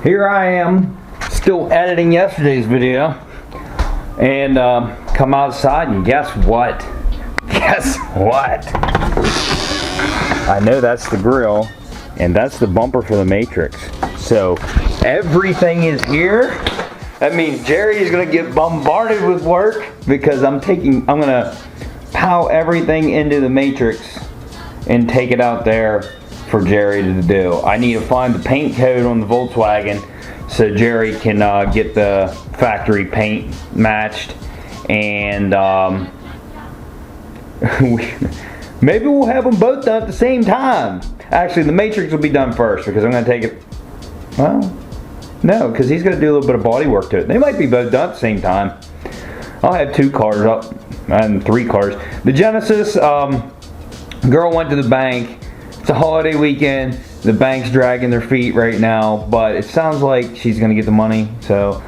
Here I am, still editing yesterday's video, and come outside and guess what? Guess what? I know that's the grill, and that's the bumper for the Matrix. So everything is here. That means Jerry is gonna get bombarded with work because I'm gonna pow everything into the Matrix and take it out there for Jerry to do. I need to find the paint code on the Volkswagen so Jerry can get the factory paint matched, and maybe we'll have them both done at the same time. Actually, the Matrix will be done first because I'm going to take it, well, no, because he's going to do a little bit of body work to it. They might be both done at the same time. I'll have 2 cars up and 3 cars. The Genesis, girl went to the bank. It's a holiday weekend. The bank's dragging their feet right now, but it sounds like she's gonna get the money. So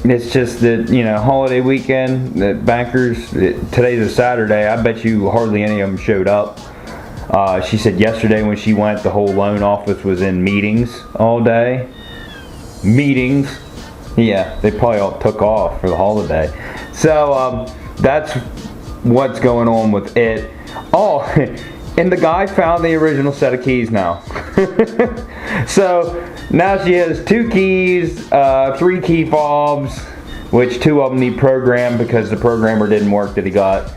it's just that, you know, holiday weekend. The bankers. Today's a Saturday. I bet you hardly any of them showed up. She said yesterday when she went, the whole loan office was in meetings all day. Meetings. Yeah, they probably all took off for the holiday. So that's what's going on with it. Oh. And the guy found the original set of keys now. So now she has 2 keys, 3 key fobs, which 2 of them need programmed because the programmer didn't work that he got.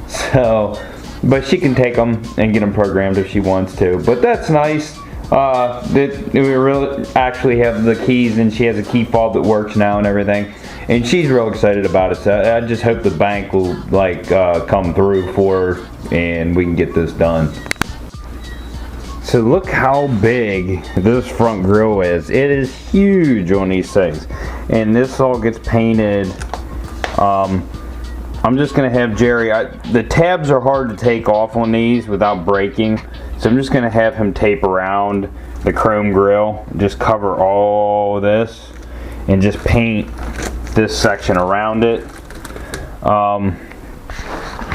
So, but she can take them and get them programmed if she wants to. But that's nice. We really actually have the keys, and she has a key fob that works now and everything. And she's real excited about it. So I just hope the bank will come through for her and we can get this done. So look how big this front grill is. It is huge on these things. And this all gets painted. I'm just gonna have Jerry, the tabs are hard to take off on these without breaking. So I'm just gonna have him tape around the chrome grill, just cover all this and just paint this section around it.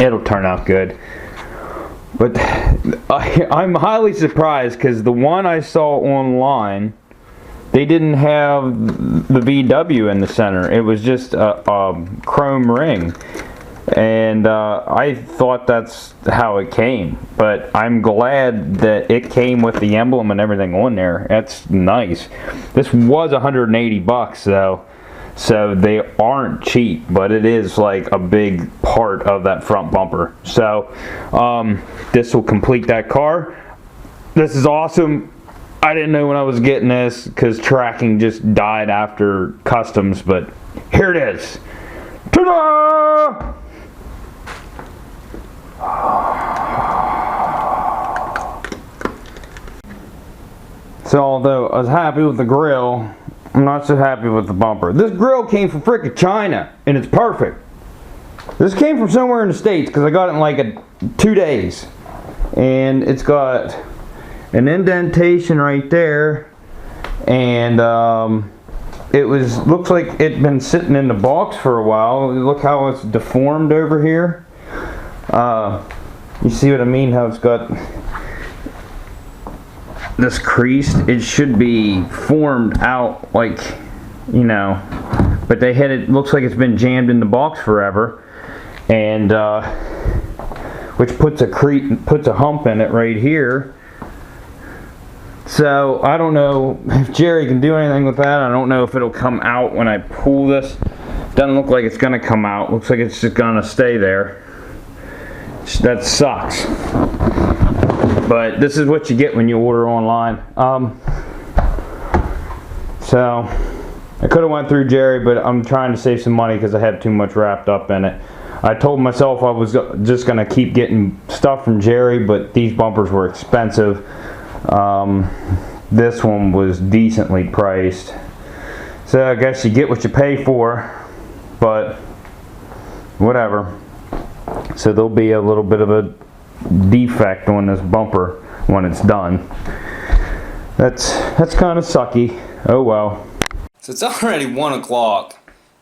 It'll turn out good. But I'm highly surprised because the one I saw online, they didn't have the VW in the center. It was just a chrome ring. And I thought that's how it came. But I'm glad that it came with the emblem and everything on there. That's nice. This was 180 bucks though. So they aren't cheap, but it is like a big part of that front bumper. So this will complete that car. This is awesome. I didn't know when I was getting this because tracking just died after customs, but here it is. Ta-da! So although I was happy with the grill, I'm not so happy with the bumper. This grill came from frickin' China, and it's perfect. This came from somewhere in the States, because I got it in like 2 days. And it's got an indentation right there, and looks like it'd been sitting in the box for a while. Look how it's deformed over here. You see what I mean? How it's got this creased. It should be formed out like, you know, but they had it, looks like it's been jammed in the box forever, and which puts a hump in it right here. So I don't know if Jerry can do anything with that. I don't know if it'll come out when I pull this. Doesn't look like it's gonna come out. Looks like it's just gonna stay there. That sucks. But this is what you get when you order online. So I could have went through Jerry, but I'm trying to save some money because I had too much wrapped up in it. I told myself I was just going to keep getting stuff from Jerry, but these bumpers were expensive. This one was decently priced. So I guess you get what you pay for, but whatever. So there'll be a little bit of a defect on this bumper when it's done. That's kind of sucky. Oh well. So it's already 1 o'clock,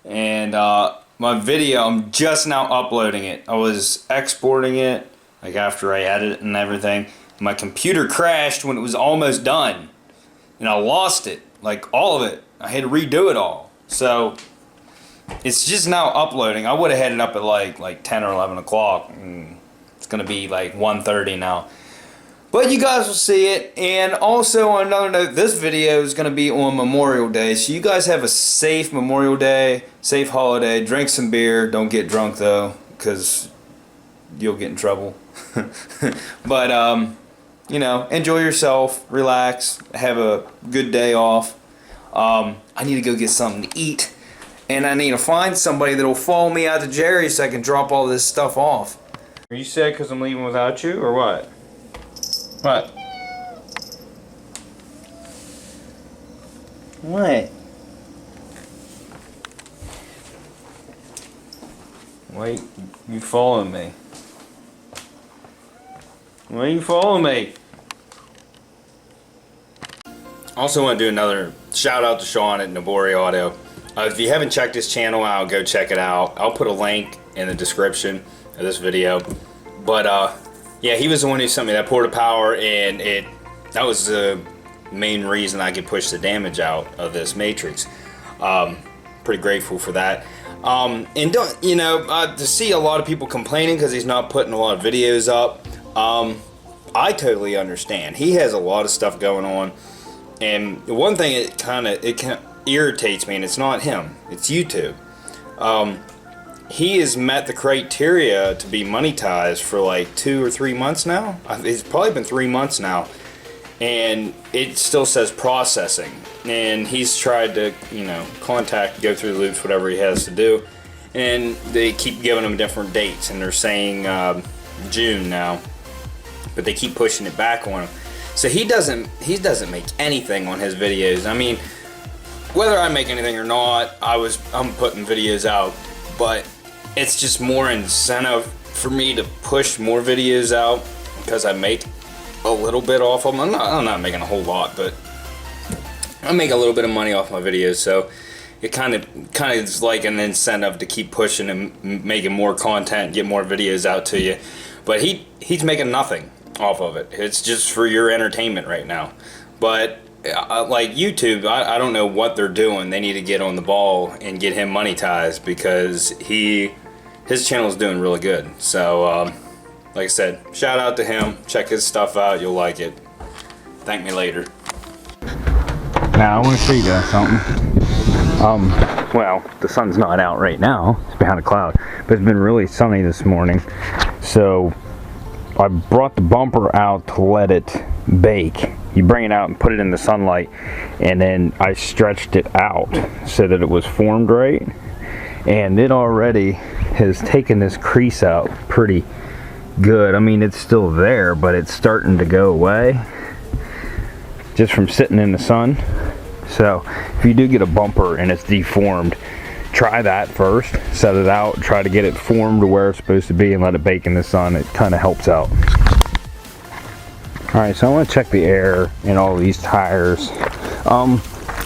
and my video, I'm just now uploading it. I was exporting it like after I edited it and everything. My computer crashed when it was almost done, and I lost it. like all of it. I had to redo it all. So it's just now uploading. I would have had it up at like 10 or 11 o'clock. It's gonna be like 1:30 now. But you guys will see it. And also on another note, this video is gonna be on Memorial Day. So you guys have a safe Memorial Day, safe holiday. Drink some beer. Don't get drunk though, because you'll get in trouble. But you know, enjoy yourself, relax, have a good day off. I need to go get something to eat, and I need to find somebody that'll follow me out to Jerry's so I can drop all this stuff off. Are you sad because I'm leaving without you, or what? What? What? Wait, you following me? Why are you following me? Also want to do another shout out to Sean at Nobori Auto. If you haven't checked his channel out, go check it out. I'll put a link in the description of this video. But yeah, he was the one who sent me that Porta Power, and that was the main reason I could push the damage out of this matrix. Pretty grateful for that. And don't, you know, to see a lot of people complaining because he's not putting a lot of videos up. I totally understand. He has a lot of stuff going on, and the one thing it kind of irritates me, and it's not him, it's YouTube. He has met the criteria to be monetized for like 2 or 3 months now. It's probably been 3 months now, and it still says processing. And he's tried to, you know, go through the loops, whatever he has to do, and they keep giving him different dates, and they're saying June now, but they keep pushing it back on him. So he doesn't make anything on his videos. I mean, whether I make anything or not, I'm putting videos out, but it's just more incentive for me to push more videos out because I make a little bit off of them. I'm not making a whole lot, but I make a little bit of money off my videos, so it kind of is like an incentive to keep pushing and making more content, get more videos out to you. But he's making nothing off of it. It's just for your entertainment right now. But like YouTube, I don't know what they're doing. They need to get on the ball and get him monetized, because his channel is doing really good. So like I said, shout out to him. Check his stuff out. You'll like it. Thank me later. Now I want to show you guys something. Well, the sun's not out right now. It's behind a cloud, but it's been really sunny this morning. So I brought the bumper out to let it bake. You bring it out and put it in the sunlight, and then I stretched it out so that it was formed right, and it already has taken this crease out pretty good. I mean, it's still there, but it's starting to go away just from sitting in the sun. So if you do get a bumper and it's deformed, try that first, set it out, try to get it formed to where it's supposed to be, and let it bake in the sun. It kind of helps out. Alright, so I want to check the air in all these tires.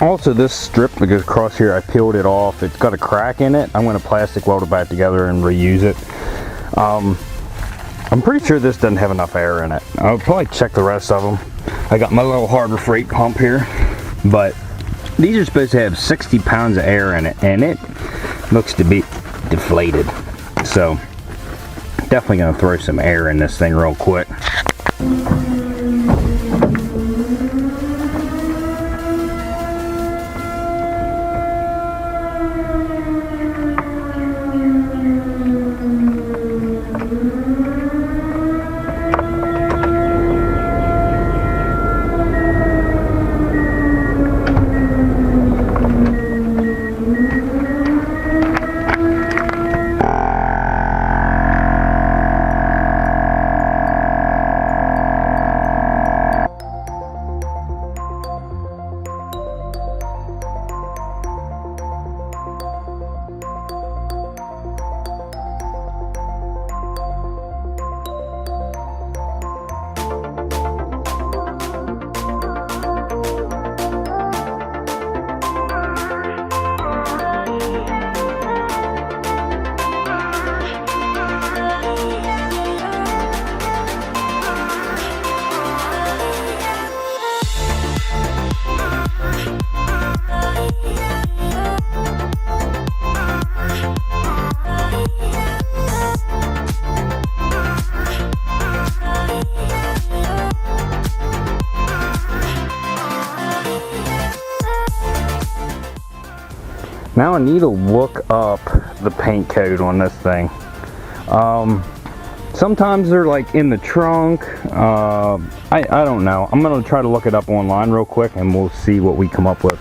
Also, this strip that goes across here, I peeled it off. It's got a crack in it. I'm going to plastic weld it back together and reuse it. I'm pretty sure this doesn't have enough air in it. I'll probably check the rest of them. I got my little Harbor Freight hump here, but these are supposed to have 60 pounds of air in it, and it looks to be deflated. So definitely going to throw some air in this thing real quick. Now I need to look up the paint code on this thing. Sometimes they're like in the trunk. I don't know. I'm gonna try to look it up online real quick and we'll see what we come up with.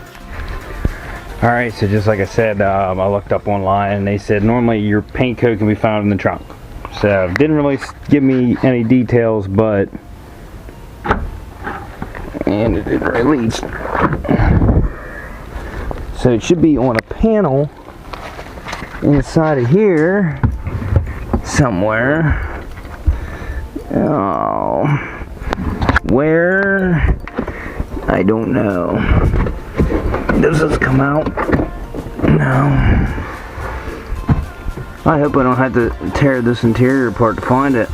Alright, so just like I said, I looked up online and they said normally your paint code can be found in the trunk. So didn't really give me any details, but and it did at least. So it should be on a panel inside of here somewhere. Oh, where? I don't know. Does this come out? No. I hope I don't have to tear this interior apart to find it.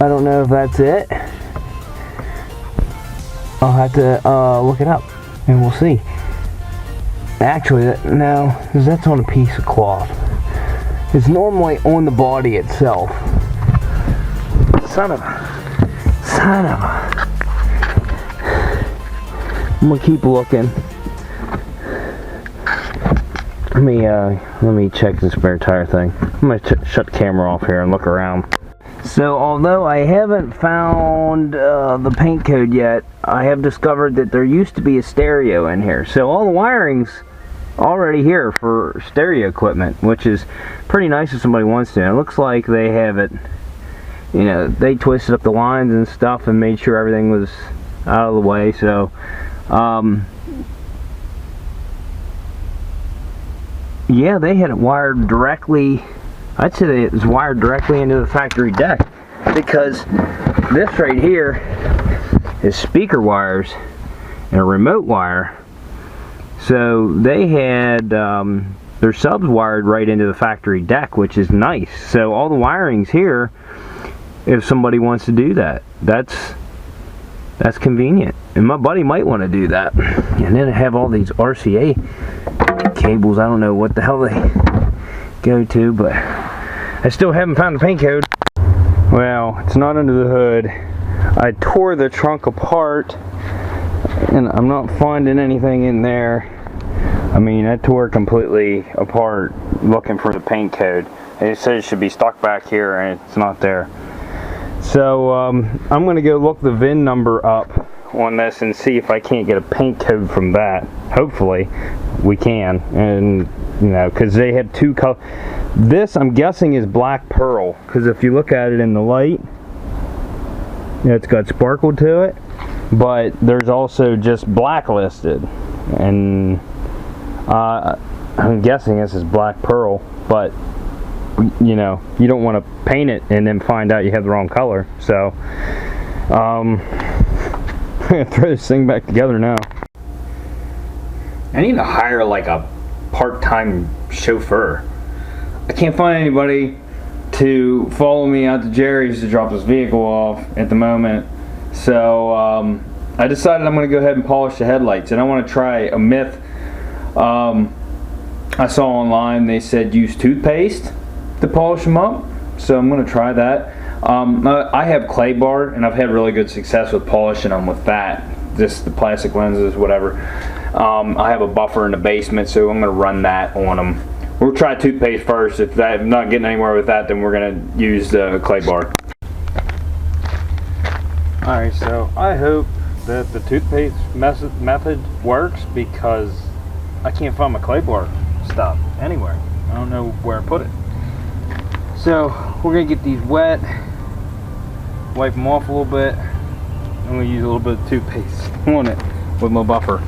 I don't know if that's it. I'll have to look it up and we'll see. Actually, no, because that's on a piece of cloth. It's normally on the body itself. Son of a. I'm gonna keep looking. Let me check the spare tire thing. I'm gonna shut the camera off here and look around. So although I haven't found the paint code yet, I have discovered that there used to be a stereo in here. So all the wiring's already here for stereo equipment, which is pretty nice if somebody wants to. And it looks like they have it, you know, they twisted up the lines and stuff and made sure everything was out of the way. So yeah, they had it wired directly. I'd say it was wired directly into the factory deck, because this right here is speaker wires and a remote wire. So they had their subs wired right into the factory deck, which is nice. So all the wiring's here if somebody wants to do that. That's convenient. And my buddy might want to do that. And then I have all these RCA cables. I don't know what the hell they go to, but I still haven't found the paint code. Well, it's not under the hood. I tore the trunk apart and I'm not finding anything in there. I mean, I tore it completely apart looking for the paint code. It says it should be stuck back here and it's not there. So I'm gonna go look the VIN number up on this and see if I can't get a paint code from that. Hopefully we can. And you know, because they have two colors. This, I'm guessing, is black pearl, because if you look at it in the light, you know, it's got sparkle to it, but there's also just black listed, and I'm guessing this is black pearl, but you know, you don't want to paint it and then find out you have the wrong color. So I'm gonna throw this thing back together now. I need to hire like a part-time chauffeur. I can't find anybody to follow me out to Jerry's to drop this vehicle off at the moment. So I decided I'm going to go ahead and polish the headlights, and I want to try a myth I saw online. They said use toothpaste to polish them up, so I'm going to try that. I have clay bar, and I've had really good success with polishing them with that. Just the plastic lenses, whatever. I have a buffer in the basement, so I'm going to run that on them. We'll try toothpaste first. If I'm not getting anywhere with that, then we're going to use the clay bar. Alright, so I hope that the toothpaste method works, because I can't find my clay bar stuff anywhere. I don't know where I put it. So we're going to get these wet, wipe them off a little bit. I'm going to use a little bit of toothpaste on it with my buffer.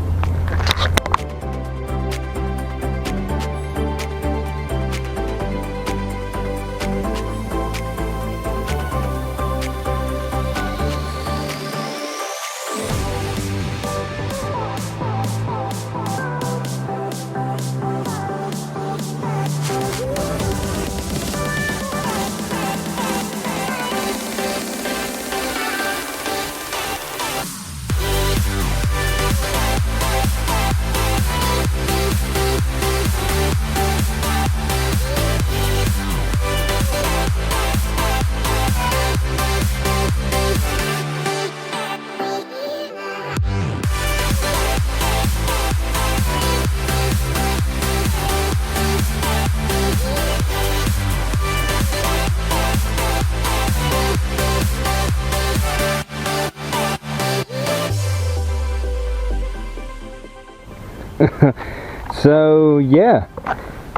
So yeah,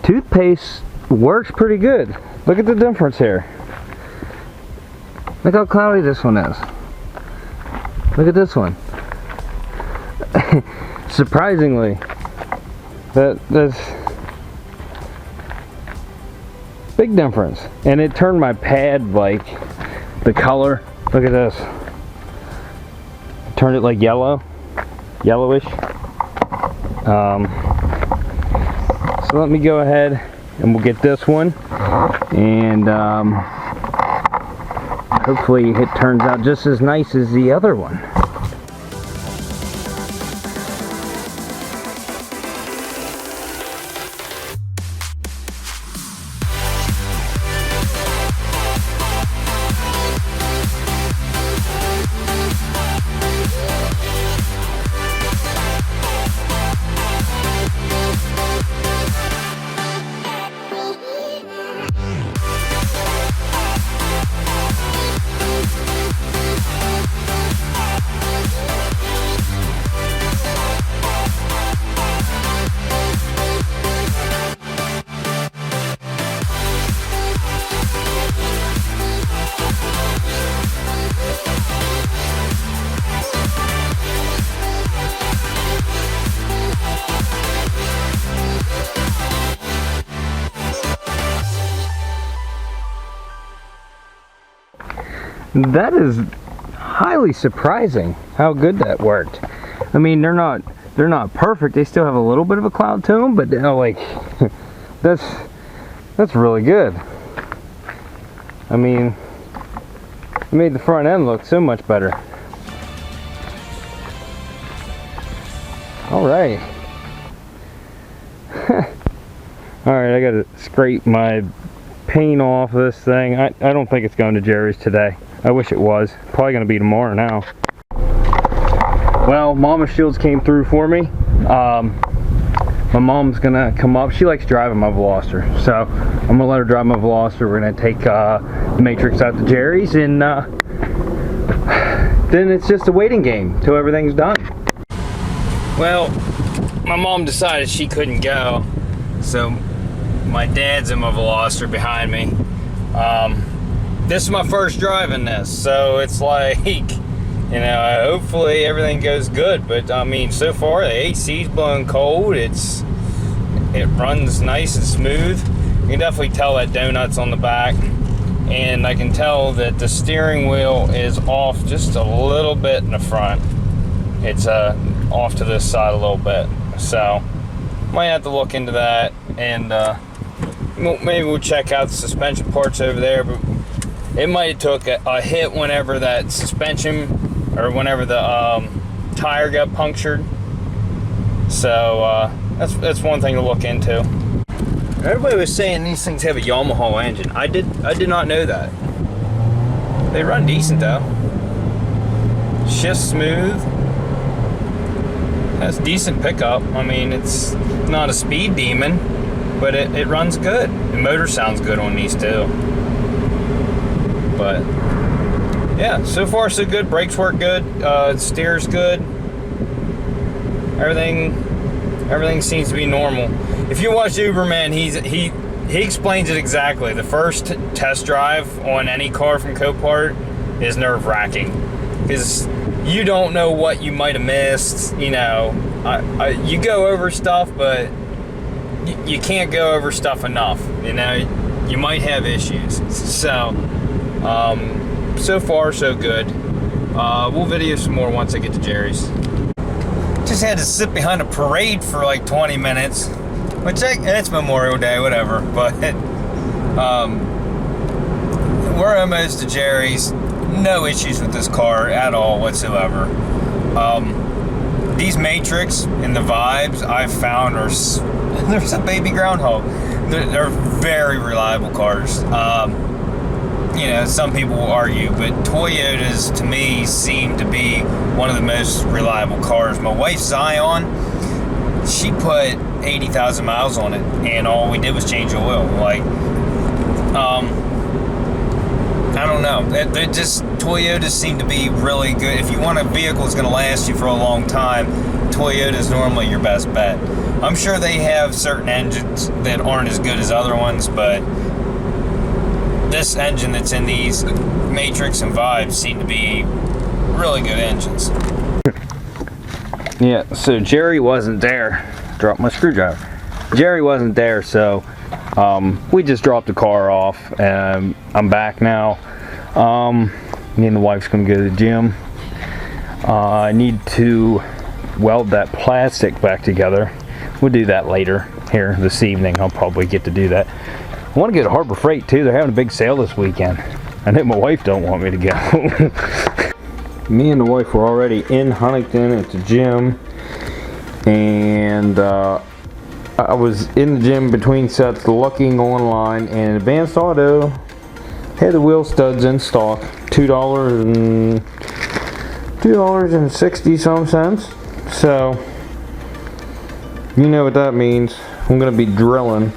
toothpaste works pretty good. Look at the difference here. Look how cloudy this one is. Look at this one. Surprisingly, that's big difference. And it turned my pad, like, the color. Look at this. Turned it like yellowish. So let me go ahead and we'll get this one, and hopefully it turns out just as nice as the other one. That is highly surprising how good that worked. I mean, they're not perfect. They still have a little bit of a cloud to them, but like that's really good. I mean, it made the front end look so much better. All right. All right, I gotta scrape my paint off this thing. I don't think it's going to Jerry's today. I wish it was. Probably gonna be tomorrow now. Well, Mama Shields came through for me. My mom's gonna come up. She likes driving my Veloster, so I'm gonna let her drive my Veloster. We're gonna take the Matrix out to Jerry's, and then it's just a waiting game till everything's done. Well, my mom decided she couldn't go, so my dad's in my Veloster behind me. This is my first driving this, so it's like, you know, hopefully everything goes good. But I mean, so far the AC's blowing cold. It runs nice and smooth. You can definitely tell that donut's on the back, and I can tell that the steering wheel is off just a little bit in the front. It's off to this side a little bit, so might have to look into that, and maybe we'll check out the suspension parts over there. But it might have took a hit whenever that suspension, or whenever the tire got punctured. So that's one thing to look into. Everybody was saying these things have a Yamaha engine. I did not know that. They run decent though. Shifts smooth. Has decent pickup. I mean, it's not a speed demon, but it runs good. The motor sounds good on these too. But yeah, so far so good. Brakes work good. Steers good. Everything seems to be normal. If you watch Uberman, he explains it exactly. The first test drive on any car from Copart is nerve-wracking, because you don't know what you might have missed. You know, you go over stuff, but you can't go over stuff enough. You know, you might have issues. So so far so good. We'll video some more once I get to Jerry's. Just had to sit behind a parade for like 20 minutes, which it's Memorial Day, whatever. But we're almost to Jerry's. No issues with this car at all whatsoever. These Matrix and the Vibes I've found are there's a baby groundhog. They're very reliable cars. You know, some people will argue, but Toyotas to me seem to be one of the most reliable cars. My wife's Zion, she put 80,000 miles on it, and all we did was change oil. Like, I don't know. Toyotas seem to be really good. If you want a vehicle that's going to last you for a long time, Toyota's normally your best bet. I'm sure they have certain engines that aren't as good as other ones, but this engine that's in these Matrix and Vibes seem to be really good engines. Yeah, so Jerry wasn't there. Dropped my screwdriver. Jerry wasn't there, so we just dropped the car off, and I'm back now. Me and the wife's gonna go to the gym. I need to weld that plastic back together. We'll do that later here this evening. I'll probably get to do that. I want to go to Harbor Freight too. They're having a big sale this weekend. I know my wife don't want me to go. Me and the wife were already in Huntington at the gym, and I was in the gym between sets looking online, and Advanced Auto had the wheel studs in stock. $2.60 some cents. So you know what that means. I'm gonna be drilling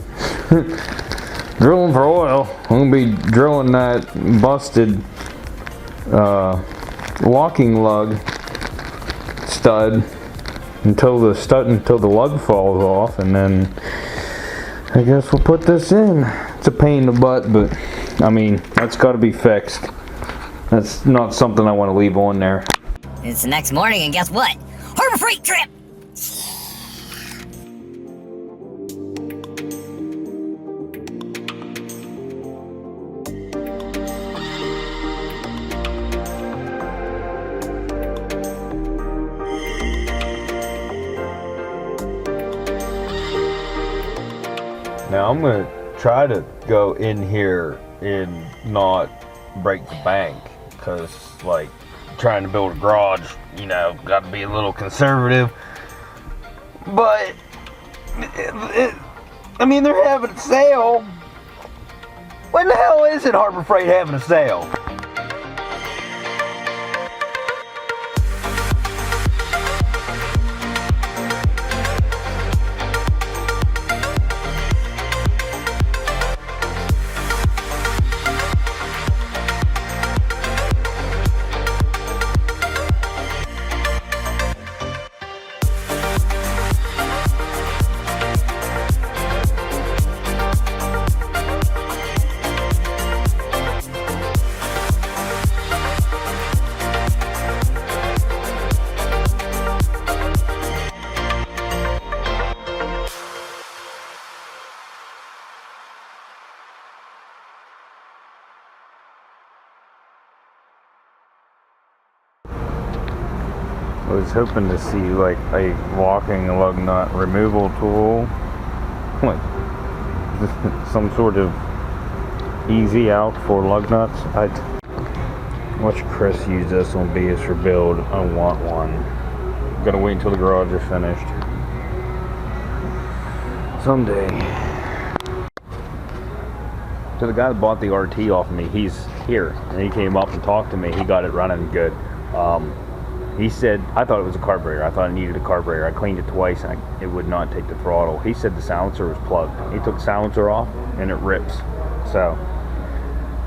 drilling for oil. I'm gonna be drilling that busted locking lug stud until the lug falls off, and then I guess we'll put this in. It's a pain in the butt, but I mean, that's got to be fixed. That's not something I want to leave on there. It's the next morning, and guess what? Harbor Freight trip! Now I'm gonna try to go in here and not break the bank, because like trying to build a garage, you know, got to be a little conservative. But I mean, they're having a sale. When the hell is it Harbor Freight having a sale? I was hoping to see like a walking lug nut removal tool, like some sort of easy out for lug nuts. I'd watch Chris use this on BS for build. I want one. Gotta wait until the garage is finished. Someday. So the guy that bought the RT off of me, he's here, and he came up and talked to me. He got it running good. He said, I thought it was a carburetor. I thought it needed a carburetor. I cleaned it twice and it would not take the throttle. He said the silencer was plugged. He took the silencer off and it rips. So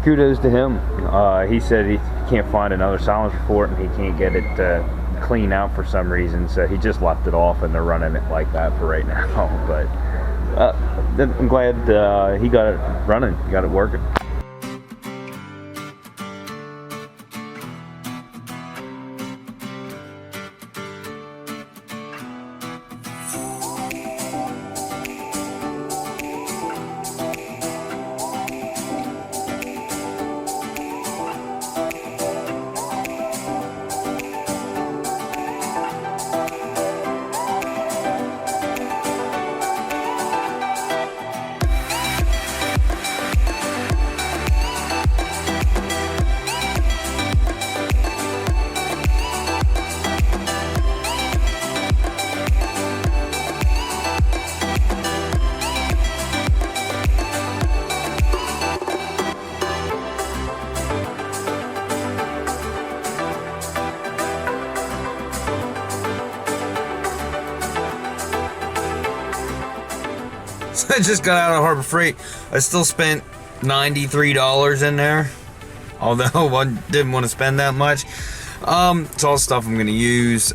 kudos to him. He said he can't find another silencer for it, and he can't get it clean out for some reason. So he just left it off, and they're running it like that for right now. But I'm glad he got it running, got it working. So I just got out of Harbor Freight. I still spent $93 in there, although I didn't want to spend that much. It's all stuff I'm going to use.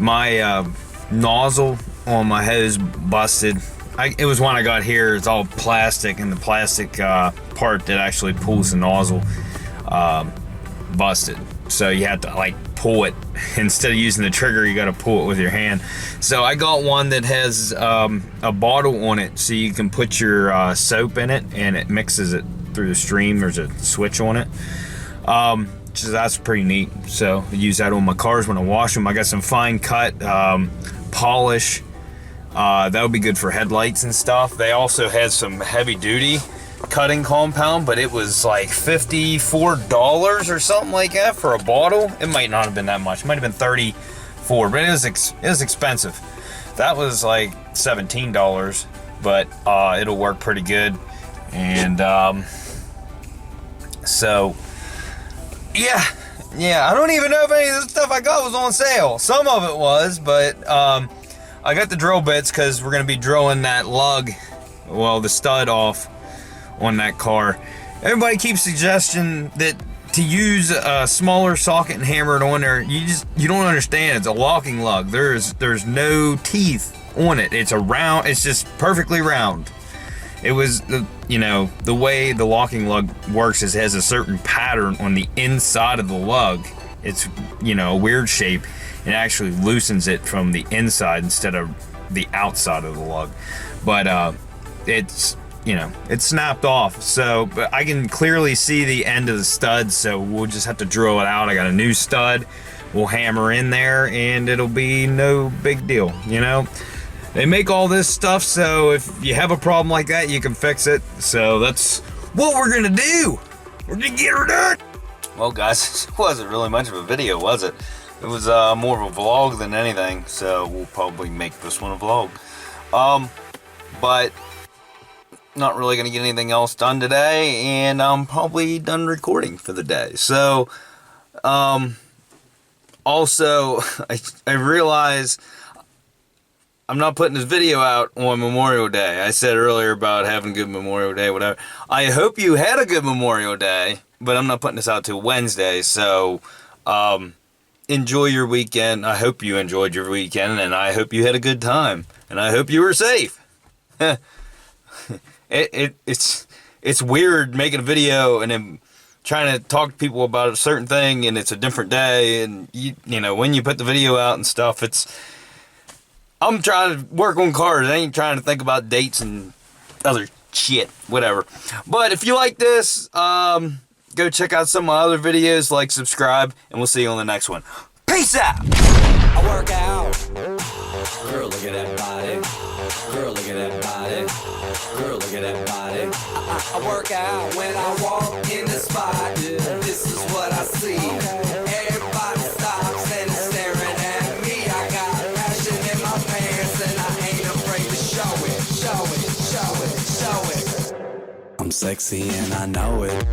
My nozzle on my hose busted. It was when I got here. It's all plastic, and the plastic part that actually pulls the nozzle busted. So you have to like pull it instead of using the trigger. You got to pull it with your hand. So I got one that has a bottle on it, so you can put your soap in it, and it mixes it through the stream. There's a switch on it. That's pretty neat. So I use that on my cars when I wash them. I got some fine cut polish. That would be good for headlights and stuff. They also had some heavy duty cutting compound, but it was like $54 or something like that for a bottle. It might not have been that much. It might have been $34, but it was expensive. That was like $17, but it'll work pretty good. And so yeah, I don't even know if any of the stuff I got was on sale. Some of it was, but I got the drill bits because we're going to be drilling that lug, well, the stud off on that car. Everybody keeps suggesting that to use a smaller socket and hammer it on there. You don't understand. It's a locking lug. There's no teeth on it. It's just perfectly round. It was the way the locking lug works is it has a certain pattern on the inside of the lug. It's a weird shape. It actually loosens it from the inside instead of the outside of the lug. But it's snapped off. So, but I can clearly see the end of the stud, so we'll just have to drill it out. I got a new stud. We'll hammer in there, and it'll be no big deal, They make all this stuff, so if you have a problem like that, you can fix it. So that's what we're gonna do. We're gonna get her done. Well, guys, it wasn't really much of a video, was it? It was more of a vlog than anything, so we'll probably make this one a vlog. But not really gonna get anything else done today, and I'm probably done recording for the day. So, also, I realize I'm not putting this video out on Memorial Day. I said earlier about having a good Memorial Day, whatever. I hope you had a good Memorial Day, but I'm not putting this out till Wednesday, so enjoy your weekend. I hope you enjoyed your weekend, and I hope you had a good time, and I hope you were safe. It's weird making a video and then trying to talk to people about a certain thing, and it's a different day, and when you put the video out and stuff, I'm trying to work on cars. I ain't trying to think about dates and other shit, whatever. But if you like this, go check out some of my other videos, like, subscribe, and we'll see you on the next one. Peace out! I work out. Girl, look at that body. Girl, look at that body. Girl, look at that body. I work out when I walk in the spot. This is what I see. Everybody stops and is staring at me. I got passion in my pants and I ain't afraid to show it. Show it, show it, show it. I'm sexy and I know it.